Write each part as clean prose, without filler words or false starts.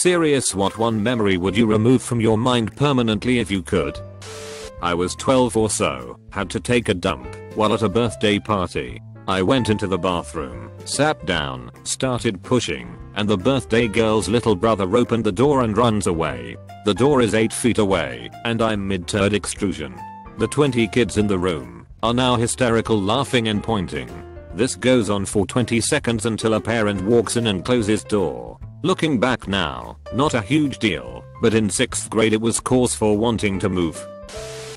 Serious, what one memory would you remove from your mind permanently if you could? I was 12 or so, had to take a dump while at a birthday party. I went into the bathroom, sat down, started pushing, and the birthday girl's little brother opened the door and runs away. The door is 8 feet away, and I'm mid-turd extrusion. The 20 kids in the room are now hysterical, laughing and pointing. This goes on for 20 seconds until a parent walks in and closes door. Looking back now, not a huge deal, but in 6th grade it was cause for wanting to move.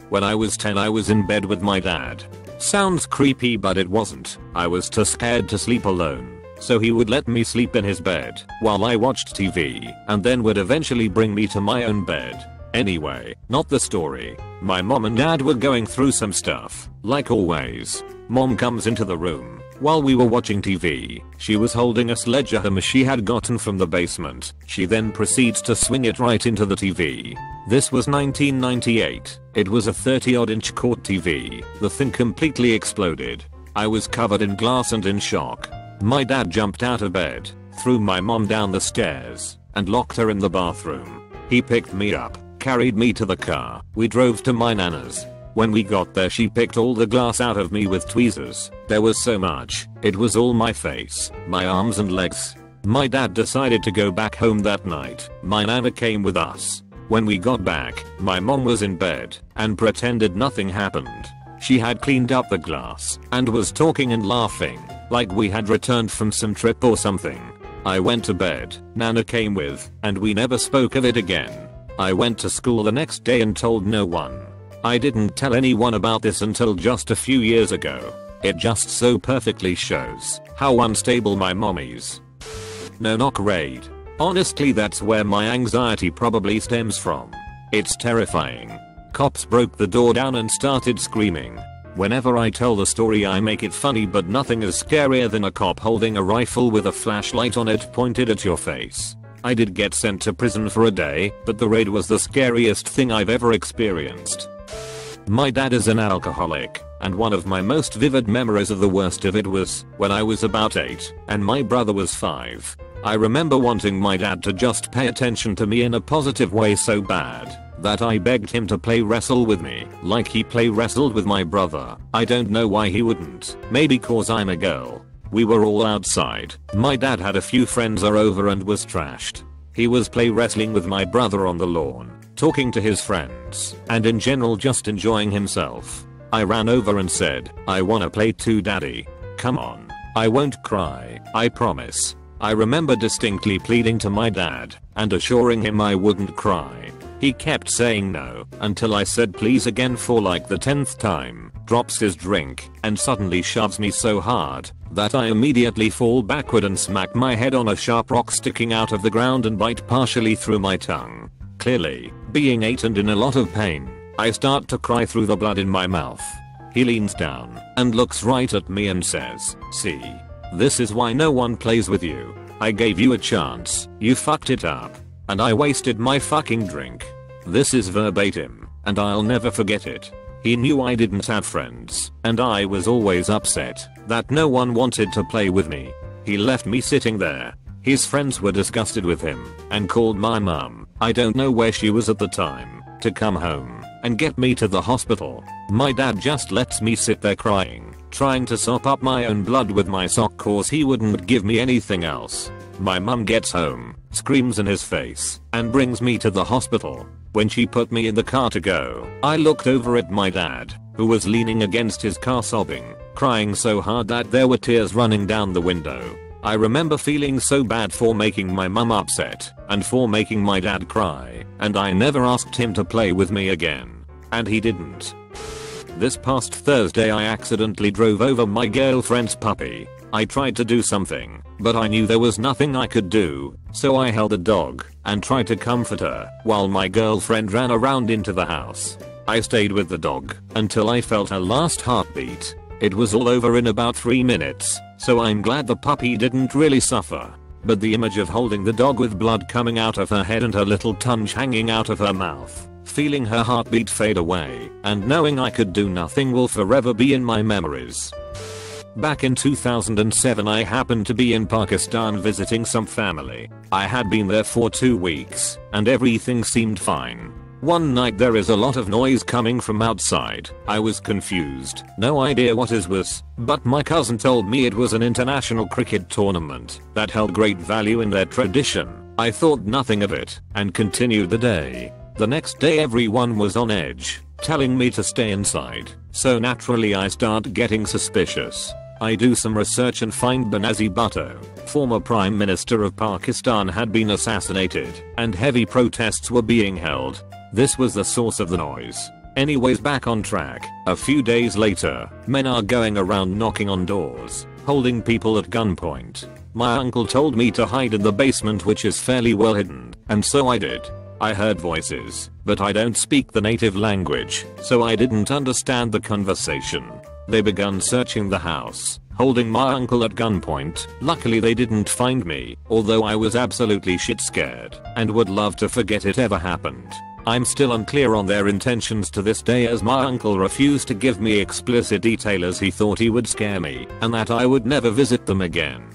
When I was 10 I was in bed with my dad. Sounds creepy but it wasn't. I was too scared to sleep alone, so he would let me sleep in his bed while I watched TV and then would eventually bring me to my own bed. Anyway, not the story. My mom and dad were going through some stuff, like always. Mom comes into the room. While we were watching TV, she was holding a sledgehammer she had gotten from the basement. She then proceeds to swing it right into the TV. This was 1998. It was a 30-odd inch court TV. The thing completely exploded. I was covered in glass and in shock. My dad jumped out of bed, threw my mom down the stairs, and locked her in the bathroom. He picked me up, carried me to the car. We drove to my nana's. When we got there she picked all the glass out of me with tweezers. There was so much. It was all my face, my arms and legs. My dad decided to go back home that night. My nana came with us. When we got back, my mom was in bed and pretended nothing happened. She had cleaned up the glass and was talking and laughing like we had returned from some trip or something. I went to bed, Nana came with, and we never spoke of it again. I went to school the next day and told no one. I didn't tell anyone about this until just a few years ago. It just so perfectly shows how unstable my mom is. No, not raid. Honestly, that's where my anxiety probably stems from. It's terrifying. Cops broke the door down and started screaming. Whenever I tell the story I make it funny, but nothing is scarier than a cop holding a rifle with a flashlight on it pointed at your face. I did get sent to prison for a day, but the raid was the scariest thing I've ever experienced. My dad is an alcoholic, and one of my most vivid memories of the worst of it was when I was about 8 and my brother was 5. I remember wanting my dad to just pay attention to me in a positive way so bad that I begged him to play wrestle with me like he play wrestled with my brother. I don't know why he wouldn't, maybe cause I'm a girl. We were all outside. My dad had a few friends over and was trashed. He was play wrestling with my brother on the lawn, talking to his friends, and in general just enjoying himself. I ran over and said, "I wanna play too, daddy. Come on. I won't cry, I promise." I remember distinctly pleading to my dad and assuring him I wouldn't cry. He kept saying no until I said please again for like the 10th time, drops his drink, and suddenly shoves me so hard that I immediately fall backward and smack my head on a sharp rock sticking out of the ground and bite partially through my tongue. Clearly, being 8 and in a lot of pain, I start to cry through the blood in my mouth. He leans down and looks right at me and says, "See? This is why no one plays with you. I gave you a chance, you fucked it up. And I wasted my fucking drink." This is verbatim, and I'll never forget it. He knew I didn't have friends, and I was always upset that no one wanted to play with me. He left me sitting there. His friends were disgusted with him and called my mum, I don't know where she was at the time, to come home and get me to the hospital. My dad just lets me sit there crying, trying to sop up my own blood with my sock cause he wouldn't give me anything else. My mum gets home, screams in his face, and brings me to the hospital. When she put me in the car to go, I looked over at my dad, who was leaning against his car sobbing, crying so hard that there were tears running down the window. I remember feeling so bad for making my mum upset and for making my dad cry, and I never asked him to play with me again. And he didn't. This past Thursday I accidentally drove over my girlfriend's puppy. I tried to do something, but I knew there was nothing I could do, so I held the dog and tried to comfort her while my girlfriend ran around into the house. I stayed with the dog until I felt her last heartbeat. It was all over in about 3 minutes, so I'm glad the puppy didn't really suffer. But the image of holding the dog with blood coming out of her head and her little tongue hanging out of her mouth, feeling her heartbeat fade away, and knowing I could do nothing will forever be in my memories. Back in 2007 I happened to be in Pakistan visiting some family. I had been there for 2 weeks and everything seemed fine. One night there is a lot of noise coming from outside. I was confused, no idea what it was, but my cousin told me it was an international cricket tournament that held great value in their tradition. I thought nothing of it and continued the day. The next day everyone was on edge, telling me to stay inside, so naturally I start getting suspicious. I do some research and find Benazir Bhutto, former Prime Minister of Pakistan, had been assassinated and heavy protests were being held. This was the source of the noise. Anyways, back on track. A few days later, men are going around knocking on doors, holding people at gunpoint. My uncle told me to hide in the basement, which is fairly well hidden, and so I did. I heard voices, but I don't speak the native language, so I didn't understand the conversation. They began searching the house, holding my uncle at gunpoint. Luckily they didn't find me, although I was absolutely shit scared and would love to forget it ever happened. I'm still unclear on their intentions to this day, as my uncle refused to give me explicit detail as he thought he would scare me and that I would never visit them again.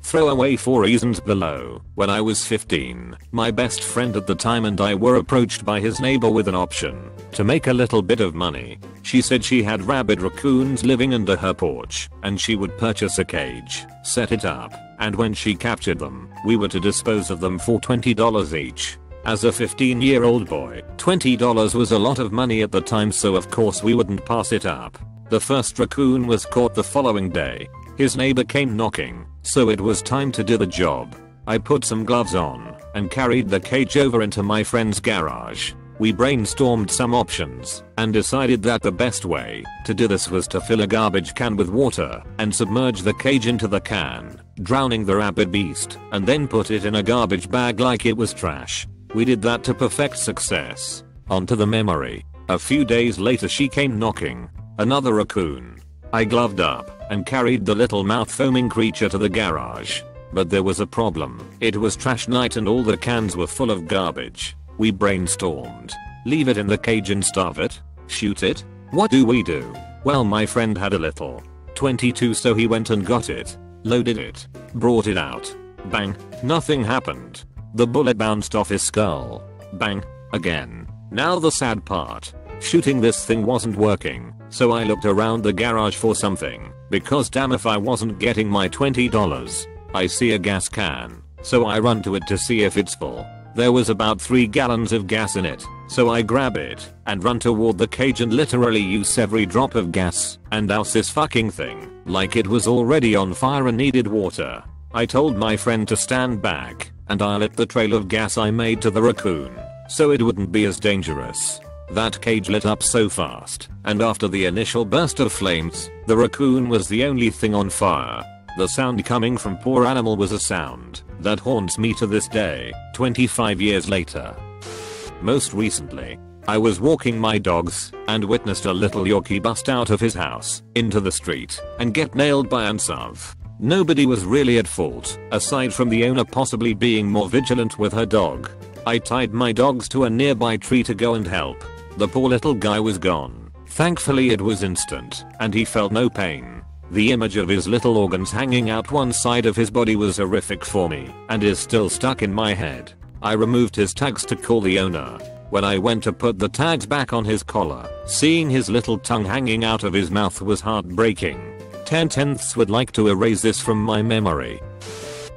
Throwaway 4 reasons below. When I was 15, my best friend at the time and I were approached by his neighbor with an option to make a little bit of money. She said she had rabid raccoons living under her porch and she would purchase a cage, set it up, and when she captured them, we were to dispose of them for $20 each. As a 15-year-old boy, $20 was a lot of money at the time, so of course we wouldn't pass it up. The first raccoon was caught the following day. His neighbor came knocking, so it was time to do the job. I put some gloves on and carried the cage over into my friend's garage. We brainstormed some options and decided that the best way to do this was to fill a garbage can with water and submerge the cage into the can, drowning the rabid beast, and then put it in a garbage bag like it was trash. We did that to perfect success. Onto the memory. A few days later she came knocking. Another raccoon. I gloved up and carried the little mouth-foaming creature to the garage. But there was a problem. It was trash night and all the cans were full of garbage. We brainstormed. Leave it in the cage and starve it? Shoot it? What do we do? Well, my friend had a little .22, so he went and got it, loaded it, brought it out. Bang. Nothing happened. The bullet bounced off his skull. Bang. Again. Now the sad part. Shooting this thing wasn't working, so I looked around the garage for something, because damn if I wasn't getting my $20. I see a gas can, so I run to it to see if it's full. There was about 3 gallons of gas in it, so I grab it and run toward the cage and literally use every drop of gas and douse this fucking thing like it was already on fire and needed water. I told my friend to stand back and I lit the trail of gas I made to the raccoon so it wouldn't be as dangerous. That cage lit up so fast, and after the initial burst of flames, the raccoon was the only thing on fire. The sound coming from poor animal was a sound that haunts me to this day, 25 years later. Most recently, I was walking my dogs and witnessed a little Yorkie bust out of his house into the street and get nailed by an SUV. Nobody was really at fault, aside from the owner possibly being more vigilant with her dog. I tied my dogs to a nearby tree to go and help. The poor little guy was gone. Thankfully it was instant, and he felt no pain. The image of his little organs hanging out one side of his body was horrific for me, and is still stuck in my head. I removed his tags to call the owner. When I went to put the tags back on his collar, seeing his little tongue hanging out of his mouth was heartbreaking. 10/10 would like to erase this from my memory.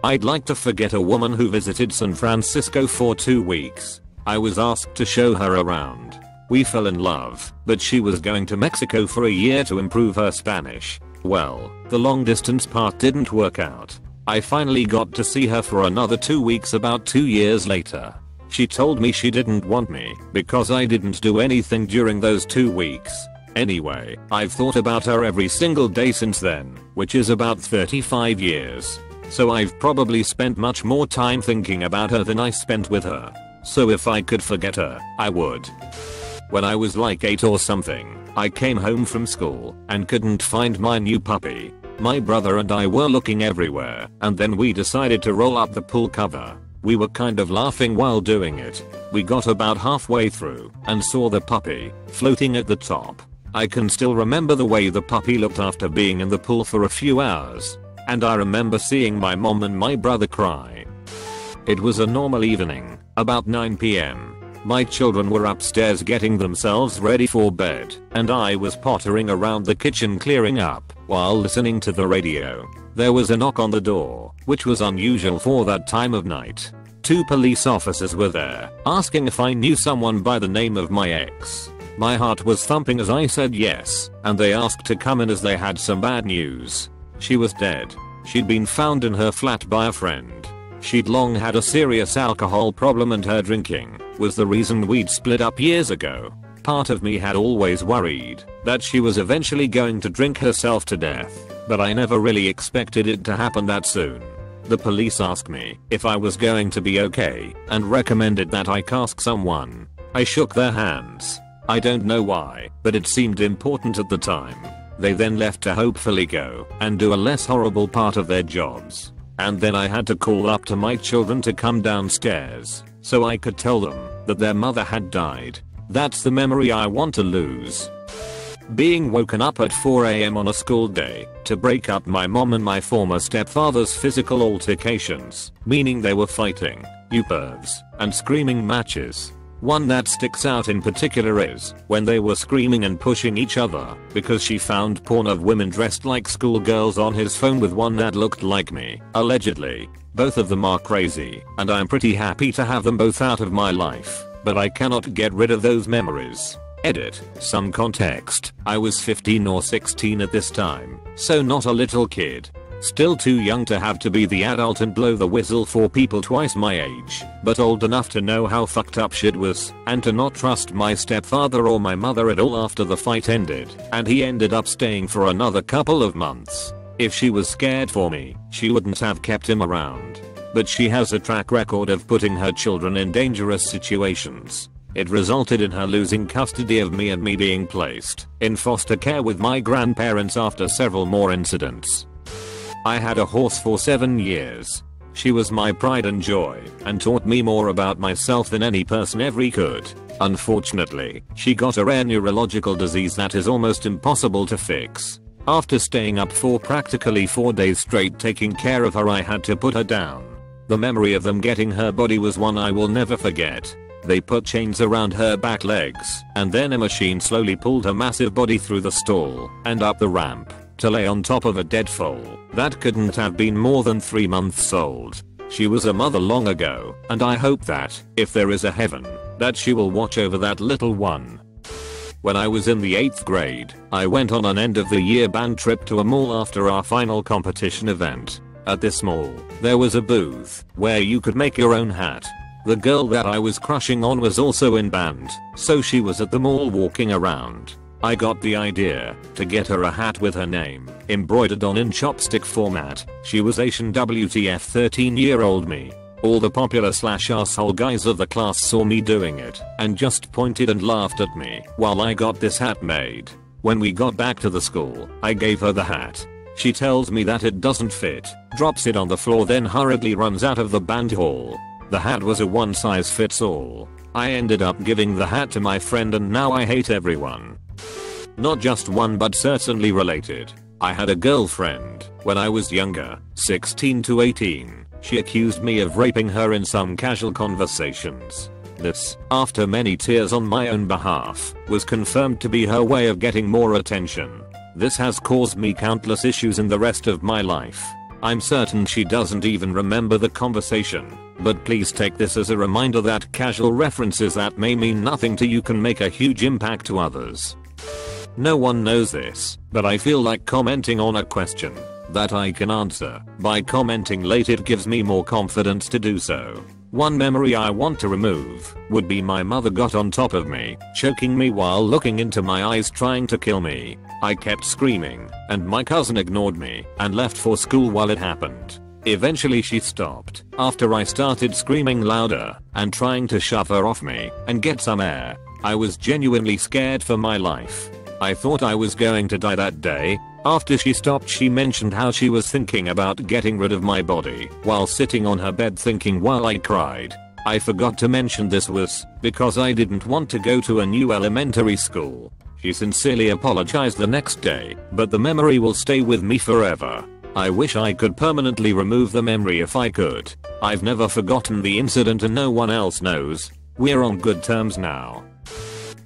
I'd like to forget a woman who visited San Francisco for 2 weeks. I was asked to show her around. We fell in love, but she was going to Mexico for a year to improve her Spanish. Well, the long distance part didn't work out. I finally got to see her for another 2 weeks about 2 years later. She told me she didn't want me because I didn't do anything during those 2 weeks. Anyway, I've thought about her every single day since then, which is about 35 years. So I've probably spent much more time thinking about her than I spent with her. So if I could forget her, I would. When I was like 8 or something, I came home from school and couldn't find my new puppy. My brother and I were looking everywhere, and then we decided to roll up the pool cover. We were kind of laughing while doing it. We got about halfway through and saw the puppy floating at the top. I can still remember the way the puppy looked after being in the pool for a few hours. And I remember seeing my mom and my brother cry. It was a normal evening, about 9 p.m. My children were upstairs getting themselves ready for bed, and I was pottering around the kitchen clearing up while listening to the radio. There was a knock on the door, which was unusual for that time of night. 2 police officers were there, asking if I knew someone by the name of my ex. My heart was thumping as I said yes, and they asked to come in as they had some bad news. She was dead. She'd been found in her flat by a friend. She'd long had a serious alcohol problem, and her drinking was the reason we'd split up years ago. Part of me had always worried that she was eventually going to drink herself to death, but I never really expected it to happen that soon. The police asked me if I was going to be okay and recommended that I ask someone. I shook their hands. I don't know why, but it seemed important at the time. They then left to hopefully go and do a less horrible part of their jobs. And then I had to call up to my children to come downstairs so I could tell them that their mother had died. That's the memory I want to lose. Being woken up at 4 a.m. on a school day to break up my mom and my former stepfather's physical altercations, meaning they were fighting, you pervs, and screaming matches. One that sticks out in particular is when they were screaming and pushing each other because she found porn of women dressed like schoolgirls on his phone with one that looked like me, allegedly. Both of them are crazy, and I'm pretty happy to have them both out of my life, but I cannot get rid of those memories. Edit. Some context. I was 15 or 16 at this time, so not a little kid. Still too young to have to be the adult and blow the whistle for people twice my age, but old enough to know how fucked up shit was, and to not trust my stepfather or my mother at all after the fight ended, and he ended up staying for another couple of months. If she was scared for me, she wouldn't have kept him around. But she has a track record of putting her children in dangerous situations. It resulted in her losing custody of me and me being placed in foster care with my grandparents after several more incidents. I had a horse for 7 years. She was my pride and joy, and taught me more about myself than any person ever could. Unfortunately, she got a rare neurological disease that is almost impossible to fix. After staying up for practically 4 days straight taking care of her, I had to put her down. The memory of them getting her body was one I will never forget. They put chains around her back legs, and then a machine slowly pulled her massive body through the stall and up the ramp to lay on top of a dead foal that couldn't have been more than 3 months old. She was a mother long ago, and I hope that, if there is a heaven, that she will watch over that little one. When I was in the 8th grade, I went on an end of the year band trip to a mall after our final competition event. At this mall, there was a booth where you could make your own hat. The girl that I was crushing on was also in band, so she was at the mall walking around. I got the idea to get her a hat with her name embroidered on in chopstick format. She was Asian. WTF 13-year-old me. All the popular / asshole guys of the class saw me doing it and just pointed and laughed at me while I got this hat made. When we got back to the school, I gave her the hat. She tells me that it doesn't fit, drops it on the floor, then hurriedly runs out of the band hall. The hat was a one size fits all. I ended up giving the hat to my friend, and now I hate everyone. Not just one, but certainly related. I had a girlfriend when I was younger, 16 to 18. She accused me of raping her in some casual conversations. This, after many tears on my own behalf, was confirmed to be her way of getting more attention. This has caused me countless issues in the rest of my life. I'm certain she doesn't even remember the conversation, but please take this as a reminder that casual references that may mean nothing to you can make a huge impact to others. No one knows this, but I feel like commenting on a question that I can answer by commenting late. It gives me more confidence to do so. One memory I want to remove would be my mother got on top of me, choking me while looking into my eyes, trying to kill me. I kept screaming, and my cousin ignored me and left for school while it happened. Eventually she stopped after I started screaming louder and trying to shove her off me and get some air. I was genuinely scared for my life. I thought I was going to die that day. After she stopped, she mentioned how she was thinking about getting rid of my body while sitting on her bed thinking while I cried. I forgot to mention this was because I didn't want to go to a new elementary school. She sincerely apologized the next day, but the memory will stay with me forever. I wish I could permanently remove the memory if I could. I've never forgotten the incident and no one else knows. We're on good terms now.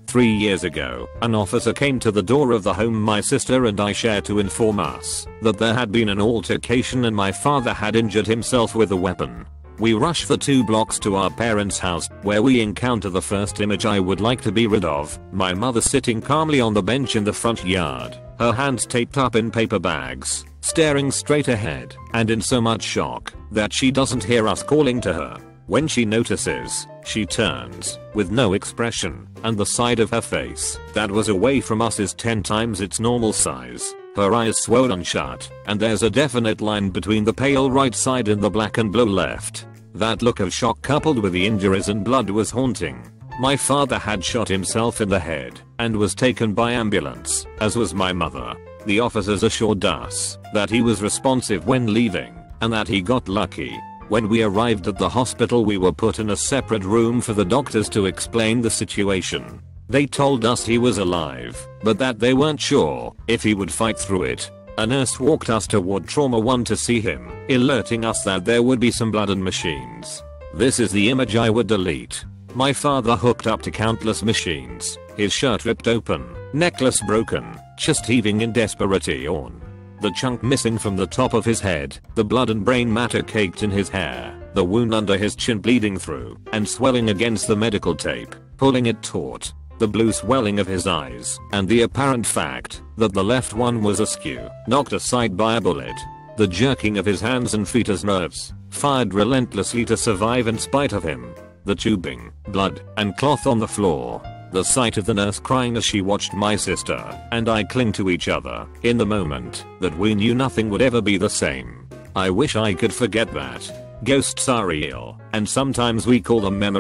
3 years ago, an officer came to the door of the home my sister and I share to inform us that there had been an altercation and my father had injured himself with a weapon. We rush the 2 blocks to our parents' house, where we encounter the first image I would like to be rid of, my mother sitting calmly on the bench in the front yard, her hands taped up in paper bags, staring straight ahead, and in so much shock that she doesn't hear us calling to her. When she notices, she turns, with no expression, and the side of her face that was away from us is 10 times its normal size. Her eyes swollen shut, and there's a definite line between the pale right side and the black and blue left. That look of shock coupled with the injuries and blood was haunting. My father had shot himself in the head and was taken by ambulance, as was my mother. The officers assured us that he was responsive when leaving, and that he got lucky. When we arrived at the hospital we were put in a separate room for the doctors to explain the situation. They told us he was alive, but that they weren't sure if he would fight through it. A nurse walked us toward Trauma 1 to see him, alerting us that there would be some blood and machines. This is the image I would delete. My father hooked up to countless machines, his shirt ripped open, necklace broken, chest heaving in desperation. The chunk missing from the top of his head, the blood and brain matter caked in his hair, the wound under his chin bleeding through and swelling against the medical tape, pulling it taut, the blue swelling of his eyes, and the apparent fact that the left one was askew, knocked aside by a bullet. The jerking of his hands and feet as nerves, fired relentlessly to survive in spite of him. The tubing, blood, and cloth on the floor. The sight of the nurse crying as she watched my sister and I cling to each other in the moment that we knew nothing would ever be the same. I wish I could forget that. Ghosts are real, and sometimes we call them memories.